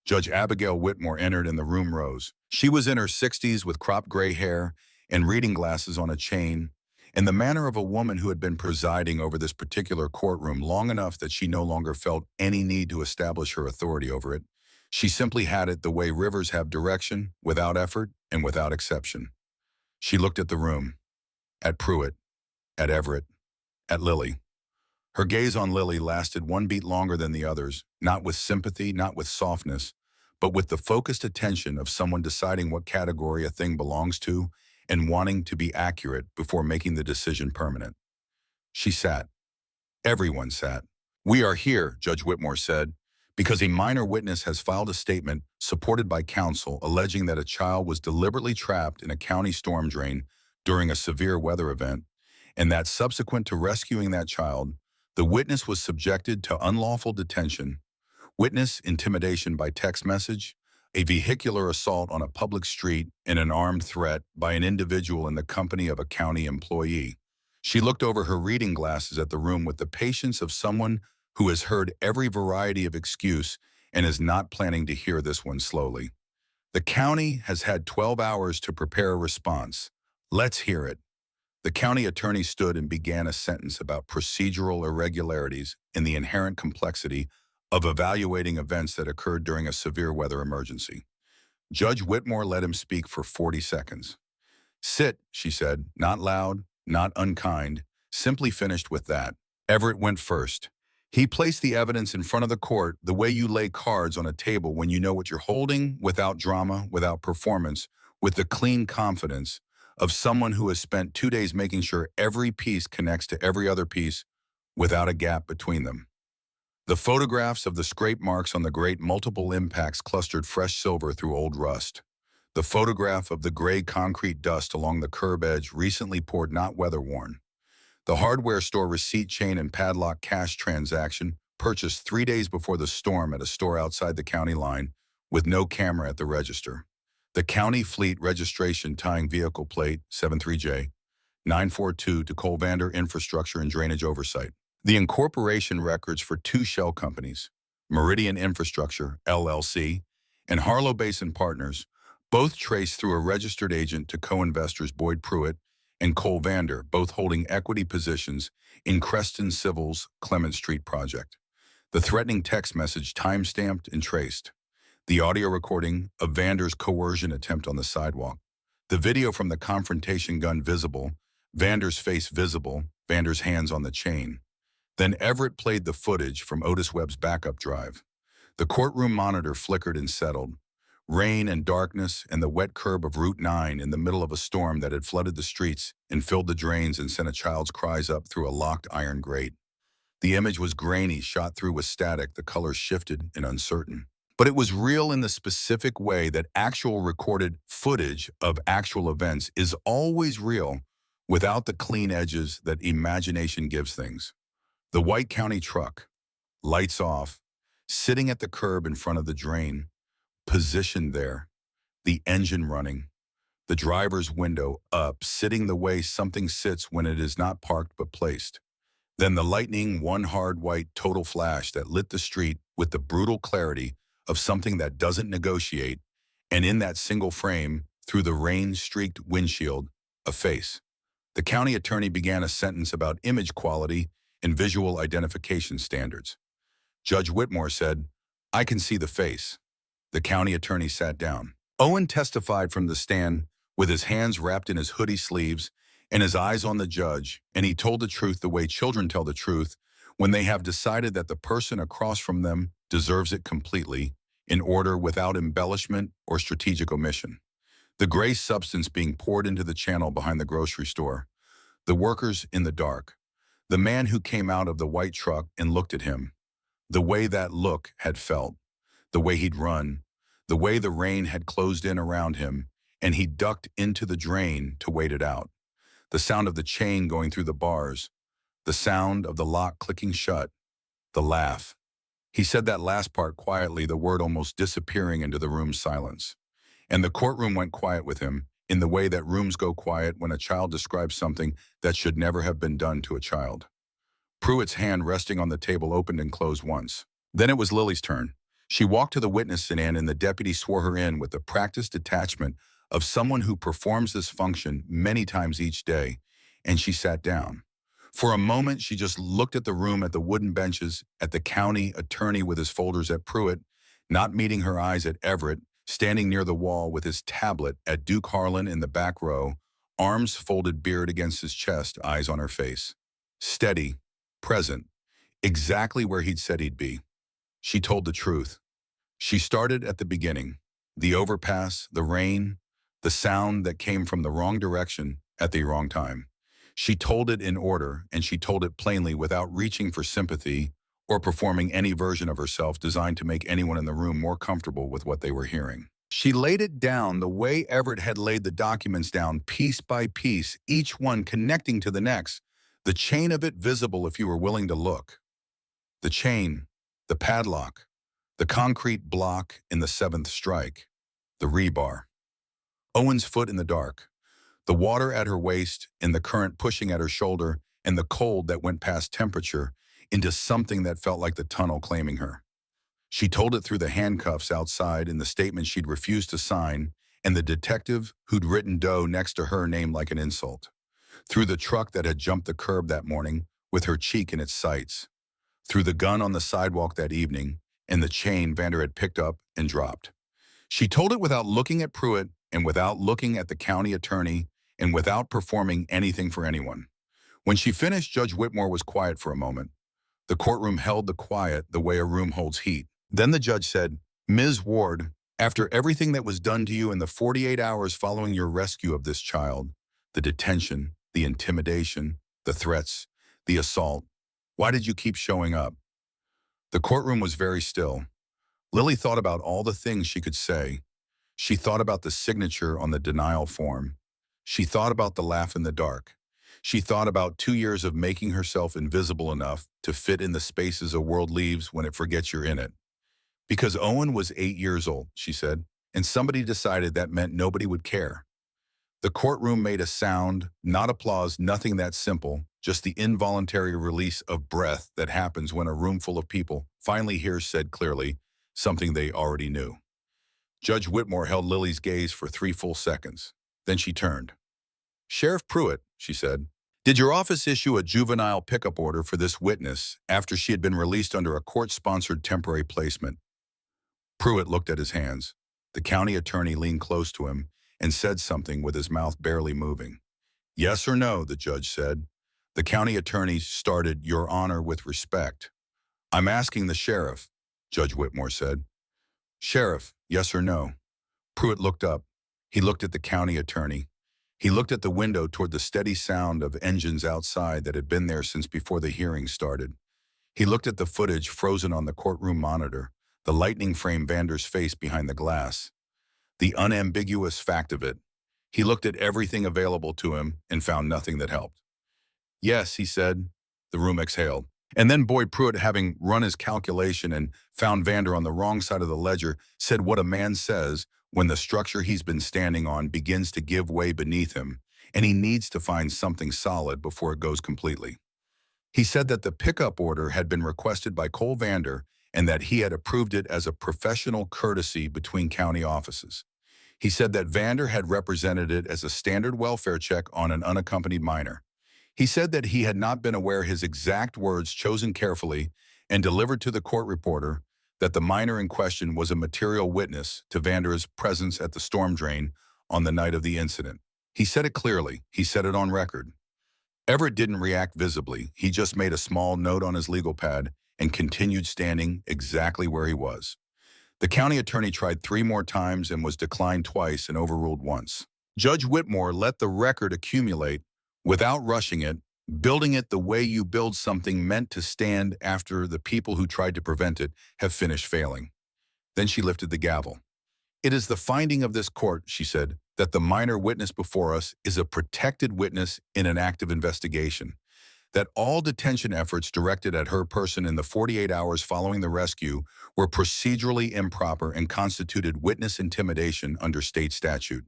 Judge Abigail Whitmore entered and the room rose. She was in her 60s with cropped gray hair and reading glasses on a chain, and the manner of a woman who had been presiding over this particular courtroom long enough that she no longer felt any need to establish her authority over it. She simply had it the way rivers have direction, without effort and without exception. She looked at the room, at Pruitt, at Everett, at Lily. Her gaze on Lily lasted one beat longer than the others, not with sympathy, not with softness, but with the focused attention of someone deciding what category a thing belongs to and wanting to be accurate before making the decision permanent. She sat. Everyone sat. "We are here," Judge Whitmore said, "because a minor witness has filed a statement supported by counsel alleging that a child was deliberately trapped in a county storm drain during a severe weather event, and that subsequent to rescuing that child, the witness was subjected to unlawful detention, witness intimidation by text message, a vehicular assault on a public street, and an armed threat by an individual in the company of a county employee." She looked over her reading glasses at the room with the patience of someone who has heard every variety of excuse and is not planning to hear this one slowly. "The county has had 12 hours to prepare a response. Let's hear it." The county attorney stood and began a sentence about procedural irregularities and the inherent complexity of evaluating events that occurred during a severe weather emergency. Judge Whitmore let him speak for 40 seconds. Sit, she said, not loud, not unkind, simply finished with that. Everett went first. He placed the evidence in front of the court the way you lay cards on a table when you know what you're holding, without drama, without performance, with the clean confidence of someone who has spent 2 days making sure every piece connects to every other piece without a gap between them. The photographs of the scrape marks on the grate multiple impacts clustered fresh silver through old rust. The photograph of the gray concrete dust along the curb edge recently poured, not weather-worn. The hardware store receipt chain and padlock cash transaction purchased 3 days before the storm at a store outside the county line with no camera at the register. The county fleet registration tying vehicle plate 73J 942 to Colvander Infrastructure and Drainage Oversight. The incorporation records for two shell companies, Meridian Infrastructure, LLC, and Harlow Basin Partners, both traced through a registered agent to co-investors Boyd Pruitt and Colvander, both holding equity positions in Creston Civil's Clement Street project. The threatening text message time-stamped and traced. The audio recording of Vander's coercion attempt on the sidewalk. The video from the confrontation gun visible, Vander's face visible, Vander's hands on the chain. Then Everett played the footage from Otis Webb's backup drive. The courtroom monitor flickered and settled. Rain and darkness and the wet curb of Route 9 in the middle of a storm that had flooded the streets and filled the drains and sent a child's cries up through a locked iron grate. The image was grainy, shot through with static, the colors shifted and uncertain. But it was real in the specific way that actual recorded footage of actual events is always real without the clean edges that imagination gives things. The white county truck, lights off, sitting at the curb in front of the drain, positioned there, the engine running, the driver's window up, sitting the way something sits when it is not parked but placed. Then the lightning, one hard white total flash that lit the street with the brutal clarity of something that doesn't negotiate, and in that single frame, through the rain-streaked windshield, a face. The county attorney began a sentence about image quality and visual identification standards. Judge Whitmore said, "I can see the face." The county attorney sat down. Owen testified from the stand with his hands wrapped in his hoodie sleeves and his eyes on the judge, and he told the truth the way children tell the truth when they have decided that the person across from them deserves it completely, in order, without embellishment or strategic omission. The gray substance being poured into the channel behind the grocery store. The workers in the dark. The man who came out of the white truck and looked at him. The way that look had felt. The way he'd run. The way the rain had closed in around him, and he ducked into the drain to wait it out. The sound of the chain going through the bars. The sound of the lock clicking shut. The laugh. He said that last part quietly, the word almost disappearing into the room's silence. And the courtroom went quiet with him, in the way that rooms go quiet when a child describes something that should never have been done to a child. Pruitt's hand resting on the table opened and closed once. Then it was Lily's turn. She walked to the witness stand and the deputy swore her in with the practiced detachment of someone who performs this function many times each day, and she sat down. For a moment, she just looked at the room, at the wooden benches, at the county attorney with his folders, at Pruitt, not meeting her eyes, at Everett, standing near the wall with his tablet, at Duke Harlan in the back row, arms folded, beard against his chest, eyes on her face. Steady, present, exactly where he'd said he'd be. She told the truth. She started at the beginning. The overpass, the rain, the sound that came from the wrong direction at the wrong time. She told it in order, and she told it plainly without reaching for sympathy or performing any version of herself designed to make anyone in the room more comfortable with what they were hearing. She laid it down the way Everett had laid the documents down, piece by piece, each one connecting to the next, the chain of it visible if you were willing to look. The chain, the padlock, the concrete block in the seventh strike, the rebar. Owen's foot in the dark, the water at her waist and the current pushing at her shoulder, and the cold that went past temperature into something that felt like the tunnel claiming her. She told it through the handcuffs outside and the statement she'd refused to sign, and the detective who'd written Doe next to her name like an insult. Through the truck that had jumped the curb that morning with her cheek in its sights. threw the gun on the sidewalk that evening and the chain Vander had picked up and dropped. She told it without looking at Pruitt and without looking at the county attorney and without performing anything for anyone. When she finished, Judge Whitmore was quiet for a moment. The courtroom held the quiet the way a room holds heat. Then the judge said, "Ms. Ward, after everything that was done to you in the 48 hours following your rescue of this child, the detention, the intimidation, the threats, the assault, why did you keep showing up?" The courtroom was very still. Lily thought about all the things she could say. She thought about the signature on the denial form. She thought about the laugh in the dark. She thought about 2 years of making herself invisible enough to fit in the spaces a world leaves when it forgets you're in it. Because Owen was 8 years old, she said, and somebody decided that meant nobody would care. The courtroom made a sound, not applause, nothing that simple, just the involuntary release of breath that happens when a room full of people finally hears said clearly something they already knew. Judge Whitmore held Lily's gaze for 3 full seconds. Then she turned. "Sheriff Pruitt," she said, "did your office issue a juvenile pickup order for this witness after she had been released under a court-sponsored temporary placement?" Pruitt looked at his hands. The county attorney leaned close to him and said something with his mouth barely moving. "Yes or no," the judge said. The county attorney started, "Your Honor, with respect." "I'm asking the sheriff," Judge Whitmore said. "Sheriff, yes or no?" Pruitt looked up. He looked at the county attorney. He looked at the window toward the steady sound of engines outside that had been there since before the hearing started. He looked at the footage frozen on the courtroom monitor, the lightning frame Vander's face behind the glass. The unambiguous fact of it. He looked at everything available to him and found nothing that helped. "Yes," he said. The room exhaled. And then Boyd Pruitt, having run his calculation and found Vander on the wrong side of the ledger, said what a man says when the structure he's been standing on begins to give way beneath him, and he needs to find something solid before it goes completely. He said that the pickup order had been requested by Cole Vander and that he had approved it as a professional courtesy between county offices. He said that Vander had represented it as a standard welfare check on an unaccompanied minor. He said that he had not been aware his exact words chosen carefully and delivered to the court reporter that the minor in question was a material witness to Vander's presence at the storm drain on the night of the incident. He said it clearly. He said it on record. Everett didn't react visibly. He just made a small note on his legal pad and continued standing exactly where he was. The county attorney tried 3 more times and was declined twice and overruled once. Judge Whitmore let the record accumulate without rushing it, building it the way you build something meant to stand after the people who tried to prevent it have finished failing. Then she lifted the gavel. "It is the finding of this court," she said, "that the minor witness before us is a protected witness in an active investigation, that all detention efforts directed at her person in the 48 hours following the rescue were procedurally improper and constituted witness intimidation under state statute.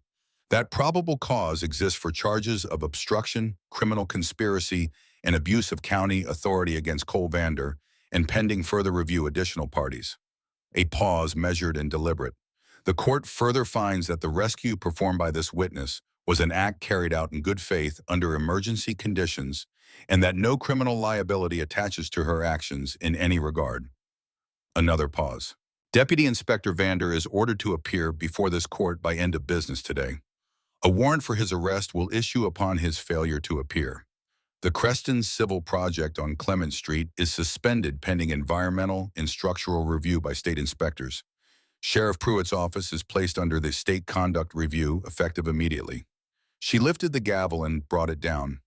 That probable cause exists for charges of obstruction, criminal conspiracy, and abuse of county authority against Cole Vander, and pending further review additional parties." A pause measured and deliberate. "The court further finds that the rescue performed by this witness was an act carried out in good faith under emergency conditions, and that no criminal liability attaches to her actions in any regard." Another pause. "Deputy Inspector Vander is ordered to appear before this court by end of business today. A warrant for his arrest will issue upon his failure to appear. The Creston Civil Project on Clement Street is suspended pending environmental and structural review by state inspectors. Sheriff Pruitt's office is placed under the state conduct review effective immediately." She lifted the gavel and brought it down.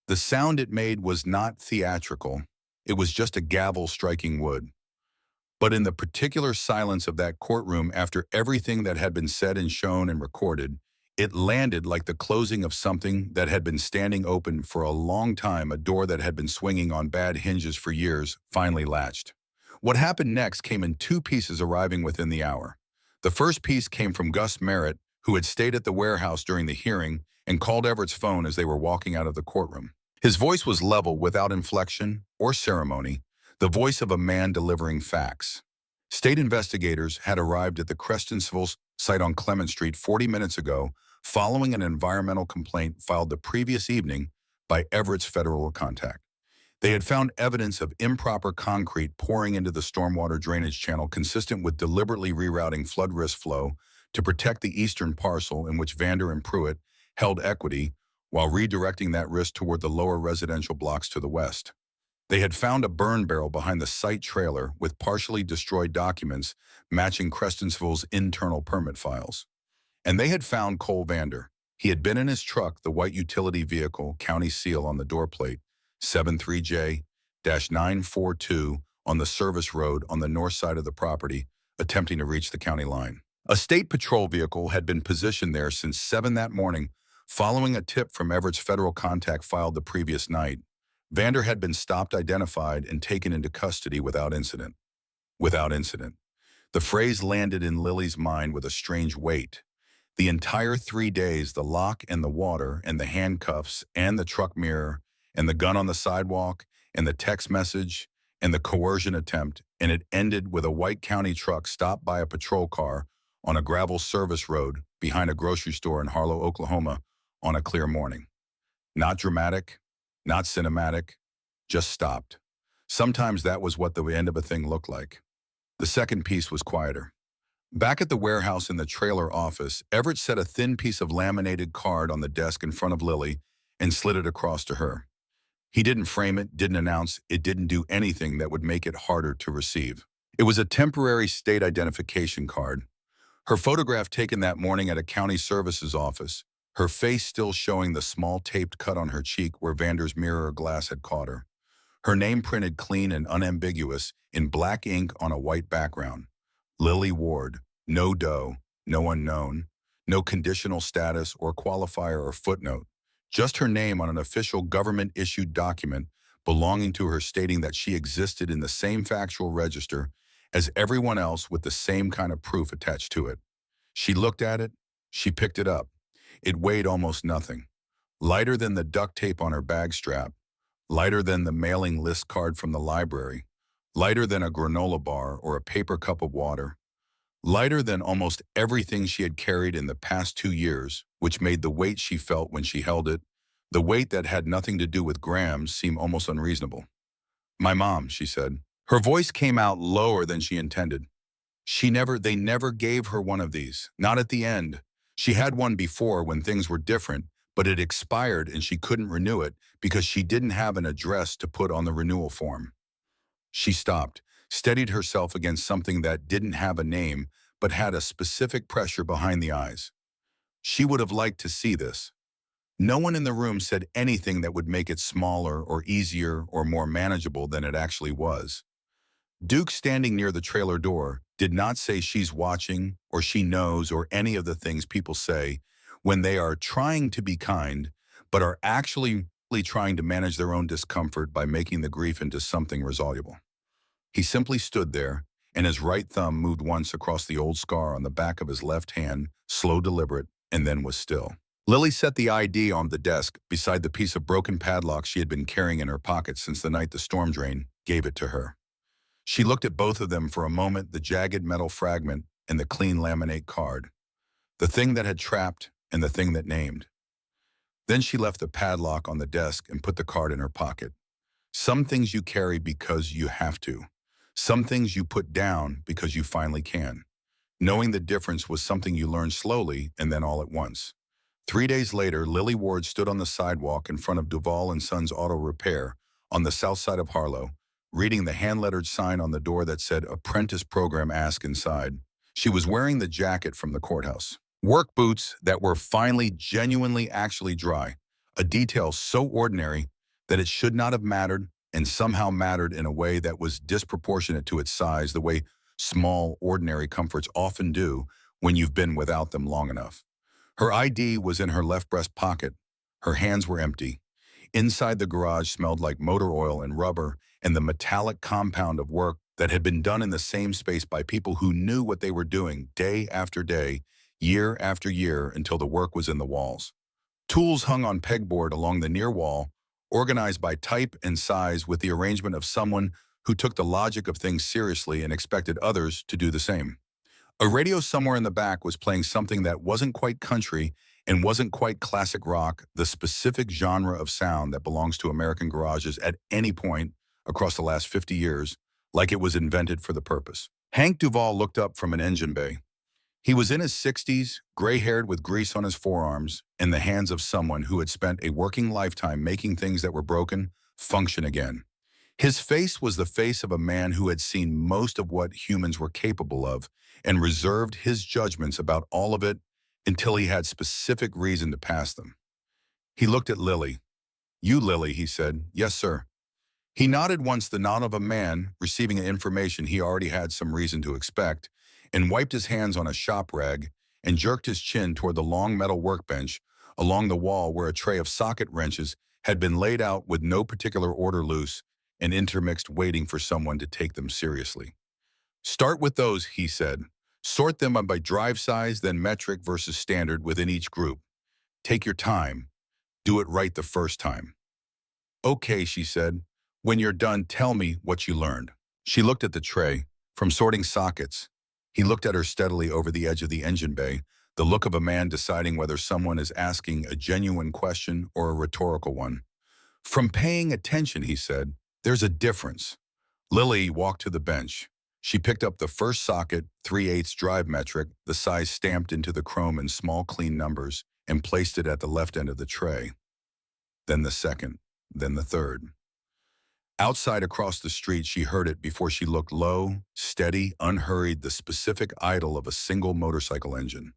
The sound it made was not theatrical. It was just a gavel striking wood. But in the particular silence of that courtroom after everything that had been said and shown and recorded, it landed like the closing of something that had been standing open for a long time, a door that had been swinging on bad hinges for years, finally latched. What happened next came in 2 pieces arriving within the hour. The first piece came from Gus Merritt, who had stayed at the warehouse during the hearing and called Everett's phone as they were walking out of the courtroom. His voice was level, without inflection or ceremony, the voice of a man delivering facts. State investigators had arrived at the Creston Civil site on Clement Street 40 minutes ago, following an environmental complaint filed the previous evening by Everett's federal contact. They had found evidence of improper concrete pouring into the stormwater drainage channel consistent with deliberately rerouting flood risk flow to protect the eastern parcel in which Vander and Pruitt held equity while redirecting that risk toward the lower residential blocks to the west. They had found a burn barrel behind the site trailer with partially destroyed documents matching Crestonsville's internal permit files. And they had found Cole Vander. He had been in his truck, the white utility vehicle, county seal on the door plate, 73J-942, on the service road on the north side of the property, attempting to reach the county line. A state patrol vehicle had been positioned there since 7 that morning, following a tip from Everett's federal contact filed the previous night. Vander had been stopped, identified, and taken into custody without incident. Without incident. The phrase landed in Lily's mind with a strange weight. The entire 3 days, the lock and the water and the handcuffs and the truck mirror and the gun on the sidewalk and the text message and the coercion attempt, and it ended with a white county truck stopped by a patrol car on a gravel service road behind a grocery store in Harlow, Oklahoma on a clear morning. Not dramatic, not cinematic, just stopped. Sometimes that was what the end of a thing looked like. The second piece was quieter. Back at the warehouse in the trailer office, Everett set a thin piece of laminated card on the desk in front of Lily and slid it across to her. He didn't frame it, didn't announce, it didn't do anything that would make it harder to receive. It was a temporary state identification card. Her photograph taken that morning at a county services office, her face still showing the small taped cut on her cheek where Vander's mirror glass had caught her. Her name printed clean and unambiguous in black ink on a white background. Lily Ward, no doe, no unknown, no conditional status or qualifier or footnote, just her name on an official government-issued document belonging to her stating that she existed in the same factual register as everyone else with the same kind of proof attached to it. She looked at it, she picked it up. It weighed almost nothing. Lighter than the duct tape on her bag strap, lighter than the mailing list card from the library, lighter than a granola bar or a paper cup of water, lighter than almost everything she had carried in the past 2 years, which made the weight she felt when she held it, the weight that had nothing to do with grams, seem almost unreasonable. "My mom," she said. Her voice came out lower than she intended. They never gave her one of these, not at the end. She had one before when things were different, but it expired and she couldn't renew it because she didn't have an address to put on the renewal form. She stopped, steadied herself against something that didn't have a name but had a specific pressure behind the eyes. She would have liked to see this. No one in the room said anything that would make it smaller or easier or more manageable than it actually was. Duke, standing near the trailer door, did not say she's watching or she knows or any of the things people say when they are trying to be kind, but are actually trying to manage their own discomfort by making the grief into something resolvable. He simply stood there, and his right thumb moved once across the old scar on the back of his left hand, slow, deliberate, and then was still. Lily set the ID on the desk beside the piece of broken padlock she had been carrying in her pocket since the night the storm drain gave it to her. She looked at both of them for a moment, the jagged metal fragment and the clean laminate card, the thing that had trapped and the thing that named. Then she left the padlock on the desk and put the card in her pocket. Some things you carry because you have to. Some things you put down because you finally can. Knowing the difference was something you learned slowly and then all at once. 3 days later, Lily Ward stood on the sidewalk in front of Duval and Sons Auto Repair on the south side of Harlow, reading the hand-lettered sign on the door that said Apprentice Program Ask inside. She was wearing the jacket from the courthouse. Work boots that were finally genuinely actually dry, a detail so ordinary that it should not have mattered and somehow mattered in a way that was disproportionate to its size, the way small, ordinary comforts often do when you've been without them long enough. Her ID was in her left breast pocket. Her hands were empty. Inside the garage smelled like motor oil and rubber and the metallic compound of work that had been done in the same space by people who knew what they were doing day after day, year after year until the work was in the walls. Tools hung on pegboard along the near wall, organized by type and size with the arrangement of someone who took the logic of things seriously and expected others to do the same. A radio somewhere in the back was playing something that wasn't quite country and wasn't quite classic rock, the specific genre of sound that belongs to American garages at any point across the last 50 years, like it was invented for the purpose. Hank Duvall looked up from an engine bay. He was in his 60s, gray-haired with grease on his forearms, in the hands of someone who had spent a working lifetime making things that were broken function again. His face was the face of a man who had seen most of what humans were capable of and reserved his judgments about all of it until he had specific reason to pass them. He looked at Lily. "You, Lily," he said. "Yes, sir." He nodded once, the nod of a man receiving information he already had some reason to expect, and wiped his hands on a shop rag and jerked his chin toward the long metal workbench along the wall where a tray of socket wrenches had been laid out with no particular order, loose and intermixed, waiting for someone to take them seriously. "Start with those," he said. "Sort them by drive size, then metric versus standard within each group. Take your time. Do it right the first time." "Okay," she said. "When you're done, tell me what you learned." She looked at the tray. From sorting sockets. He looked at her steadily over the edge of the engine bay, the look of a man deciding whether someone is asking a genuine question or a rhetorical one. "From paying attention," he said. "There's a difference." Lily walked to the bench. She picked up the first socket, 3/8 drive metric, the size stamped into the chrome in small clean numbers, and placed it at the left end of the tray. Then the second, then the third. Outside across the street, she heard it before she looked low, steady, unhurried, the specific idle of a single motorcycle engine.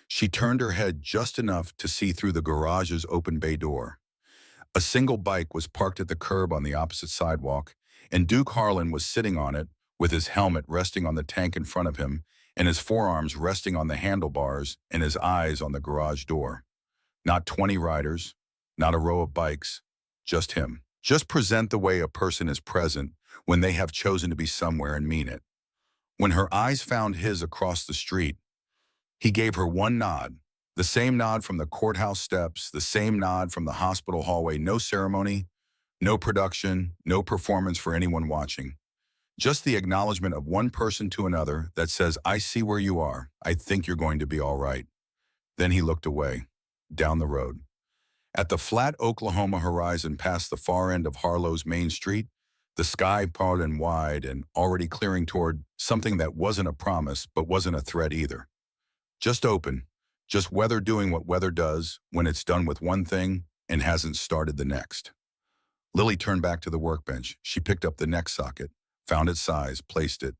She turned her head just enough to see through the garage's open bay door. A single bike was parked at the curb on the opposite sidewalk, and Duke Harlan was sitting on it with his helmet resting on the tank in front of him and his forearms resting on the handlebars and his eyes on the garage door. Not 20 riders, not a row of bikes, just him. Just present the way a person is present when they have chosen to be somewhere and mean it. When her eyes found his across the street, he gave her one nod, the same nod from the courthouse steps, the same nod from the hospital hallway. No ceremony, no production, no performance for anyone watching. Just the acknowledgement of one person to another that says, "I see where you are. I think you're going to be all right." Then he looked away, down the road. At the flat Oklahoma horizon past the far end of Harlow's Main Street, the sky broad and wide and already clearing toward something that wasn't a promise but wasn't a threat either. Just open, just weather doing what weather does when it's done with one thing and hasn't started the next. Lily turned back to the workbench. She picked up the next socket, found its size, placed it.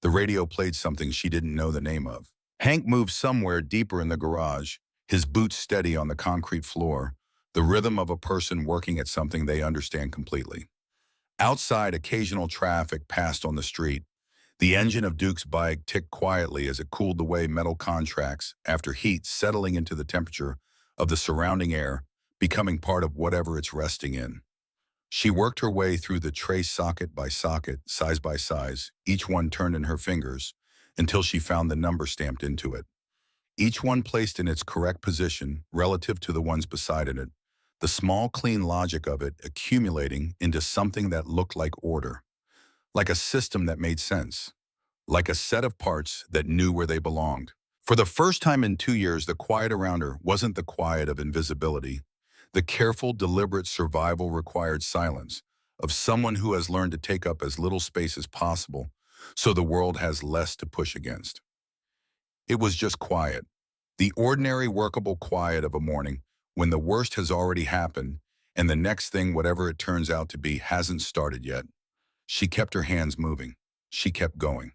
The radio played something she didn't know the name of. Hank moved somewhere deeper in the garage, his boots steady on the concrete floor, the rhythm of a person working at something they understand completely. Outside, occasional traffic passed on the street. The engine of Duke's bike ticked quietly as it cooled away metal contracts after heat settling into the temperature of the surrounding air, becoming part of whatever it's resting in. She worked her way through the tray socket by socket, size by size, each one turned in her fingers, until she found the number stamped into it. Each one placed in its correct position relative to the ones beside it, the small, clean logic of it accumulating into something that looked like order, like a system that made sense, like a set of parts that knew where they belonged. For the first time in 2 years, the quiet around her wasn't the quiet of invisibility. The careful, deliberate survival required silence of someone who has learned to take up as little space as possible so the world has less to push against. It was just quiet, the ordinary workable quiet of a morning when the worst has already happened and the next thing, whatever it turns out to be, hasn't started yet. She kept her hands moving. She kept going.